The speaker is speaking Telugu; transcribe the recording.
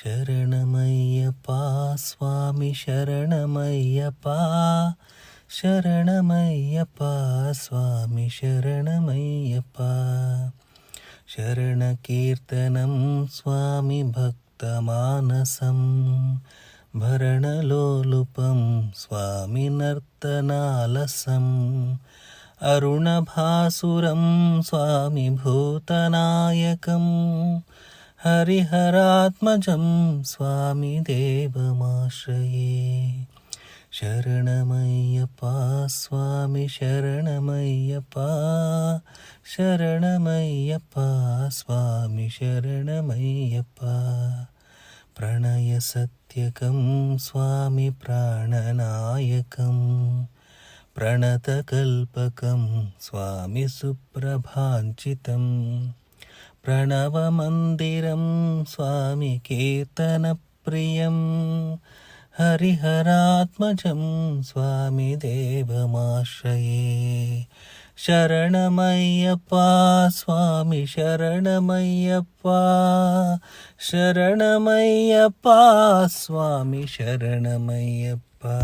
శరణమయ్యప్పా స్వామి శరణమయ్యప్పా శరణమయ్యప్పా స్వామి శరణమయ్యప్పా శరణ కీర్తనం స్వామి భక్తమానసం భరణలోలుపం స్వామి నర్తనాలసం అరుణభాసురం స్వామి భూతనాయకం హరిహరాత్మజం స్వామి దేవమాశ్రయే శరణమయ్యప్పా స్వామి శరణమయ్యప్పా శరణమయ్యప్పా స్వామి శరణమయ్యప్పా ప్రణయ సత్యకం స్వామి ప్రాణనాయకం ప్రణతకల్పకం స్వామి సుప్రభాంచితం ప్రణవమందిరం స్వామి కీర్తనప్రియం హరిహరాత్మజం స్వామి దేవమాశ్రయే శరణమయ్యప్పా స్వామి శరణమయ్యప్పా శరణమయ్యప్పా స్వామి శరణమయ్యప్పా